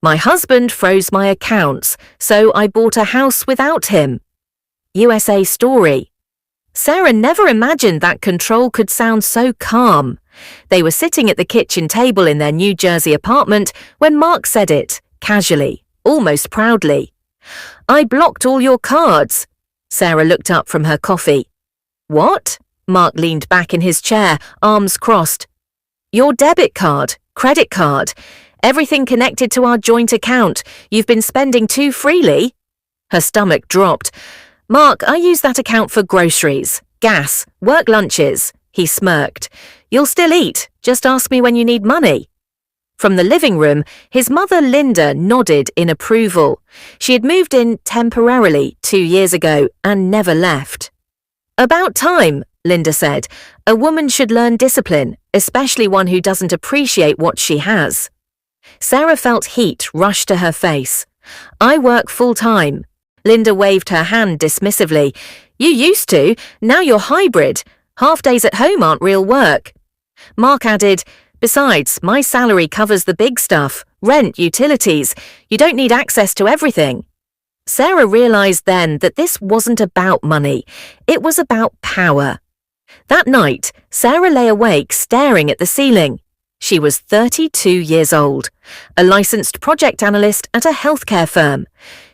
My husband froze my accounts, so I bought a house without him. USA story. Sarah never imagined that control could sound so calm. They were sitting at the kitchen table in their New Jersey apartment when Mark said it, casually, almost proudly. I blocked all your cards. Sarah looked up from her coffee. What? Mark leaned back in his chair, arms crossed. Your debit card, credit card, everything connected to our joint account. You've been spending too freely. Her stomach dropped. Mark, I use that account for groceries, gas, work lunches. He smirked. You'll still eat. Just ask me when you need money. From the living room, his mother Linda nodded in approval. She had moved in temporarily 2 years ago and never left. About time, Linda said. A woman should learn discipline, especially one who doesn't appreciate what she has. Sarah felt heat rush to her face. I work full-time. Linda waved her hand dismissively. You used to, now you're hybrid. Half days at home aren't real work. Mark added, besides, my salary covers the big stuff, rent, utilities. You don't need access to everything. Sarah realized then that this wasn't about money. It was about power. That night, Sarah lay awake staring at the ceiling. She was 32 years old, a licensed project analyst at a healthcare firm.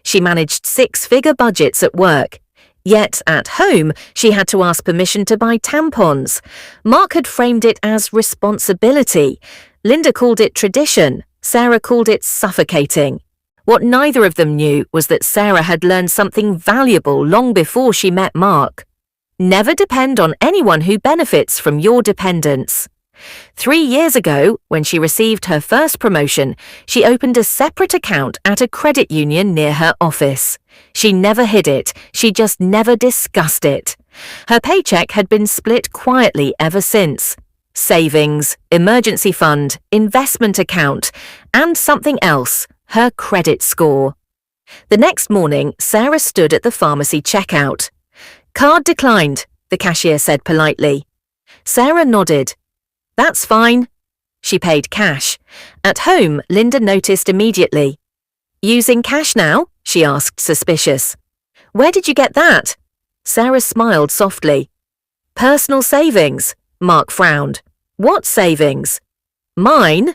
She managed 6-figure budgets at work. Yet, at home, she had to ask permission to buy tampons. Mark had framed it as responsibility. Linda called it tradition. Sarah called it suffocating. What neither of them knew was that Sarah had learned something valuable long before she met Mark. Never depend on anyone who benefits from your dependence. 3 years ago, when she received her first promotion, she opened a separate account at a credit union near her office. She never hid it, she just never discussed it. Her paycheck had been split quietly ever since. Savings, emergency fund, investment account, and something else, her credit score. The next morning, Sarah stood at the pharmacy checkout. Card declined, the cashier said politely. Sarah nodded. That's fine. She paid cash. At home, Linda noticed immediately. Using cash now? She asked, suspicious. Where did you get that? Sarah smiled softly. Personal savings, Mark frowned. What savings? Mine?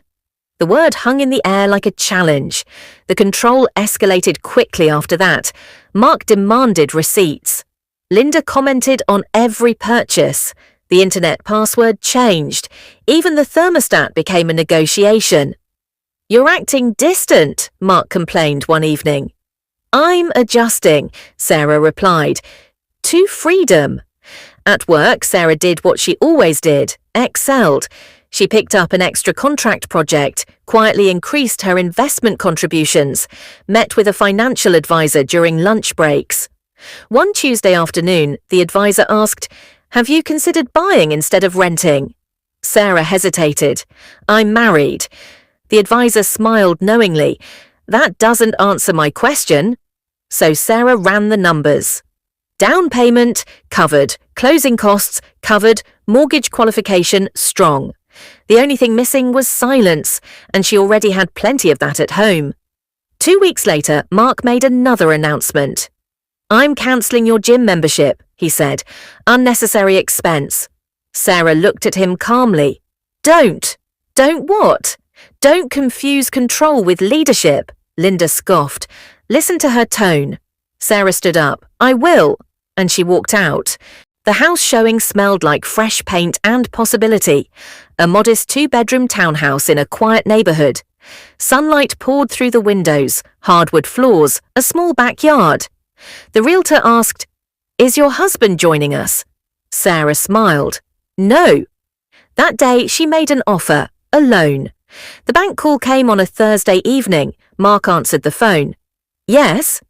The word hung in the air like a challenge. The control escalated quickly after that. Mark demanded receipts. Linda commented on every purchase. The internet password changed. Even the thermostat became a negotiation. You're acting distant, Mark complained one evening. I'm adjusting, Sarah replied. To freedom. At work, Sarah did what she always did, excelled. She picked up an extra contract project, quietly increased her investment contributions, met with a financial advisor during lunch breaks. One Tuesday afternoon, the advisor asked, Have you considered buying instead of renting? Sarah hesitated. I'm married. The advisor smiled knowingly. That doesn't answer my question. So Sarah ran the numbers. Down payment, covered. Closing costs, covered. Mortgage qualification, strong. The only thing missing was silence, and she already had plenty of that at home. 2 weeks later, Mark made another announcement. I'm cancelling your gym membership, he said. Unnecessary expense. Sarah looked at him calmly. Don't. Don't what? Don't confuse control with leadership, Linda scoffed. Listen to her tone. Sarah stood up. I will. And she walked out. The house showing smelled like fresh paint and possibility. A modest 2-bedroom townhouse in a quiet neighbourhood. Sunlight poured through the windows, hardwood floors, a small backyard. The realtor asked, Is your husband joining us? Sarah smiled. No. That day she made an offer, alone. The bank call came on a Thursday evening. Mark answered the phone. Yes?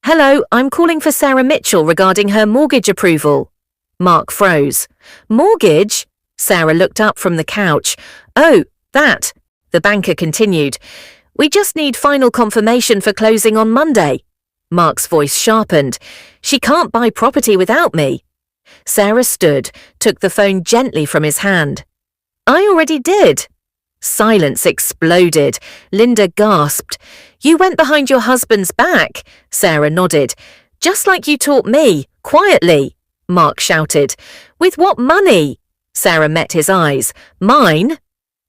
Hello, I'm calling for Sarah Mitchell regarding her mortgage approval. Mark froze. Mortgage? Sarah looked up from the couch. Oh, that. The banker continued. We just need final confirmation for closing on Monday. Mark's voice sharpened. She can't buy property without me. Sarah stood, took the phone gently from his hand. I already did. Silence exploded. Linda gasped. "You went behind your husband's back," Sarah nodded. "Just like you taught me, quietly," Mark shouted. "With what money?" Sarah met his eyes. "Mine."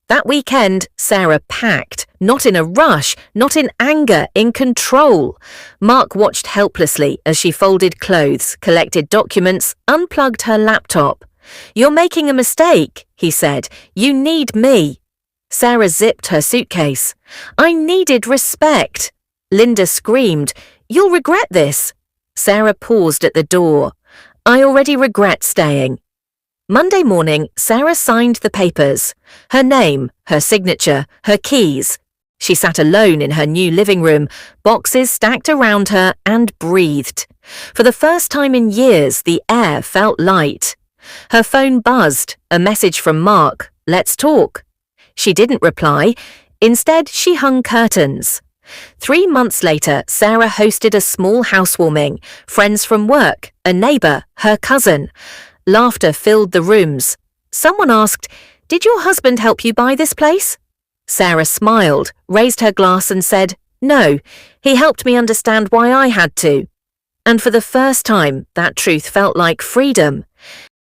That weekend, Sarah packed, not in a rush, not in anger, in control. Mark watched helplessly as she folded clothes, collected documents, unplugged her laptop. "You're making a mistake," he said. "You need me." Sarah zipped her suitcase. "I needed respect." Linda screamed, "You'll regret this." Sarah paused at the door. "I already regret staying." Monday morning, Sarah signed the papers. Her name, her signature, her keys. She sat alone in her new living room, boxes stacked around her, and breathed. For the first time in years, the air felt light. Her phone buzzed, a message from Mark, "Let's talk." She didn't reply. Instead, she hung curtains. 3 months later, Sarah hosted a small housewarming, friends from work, a neighbour, her cousin. Laughter filled the rooms. Someone asked, "Did your husband help you buy this place?" Sarah smiled, raised her glass and said, "No, he helped me understand why I had to." And for the first time, that truth felt like freedom.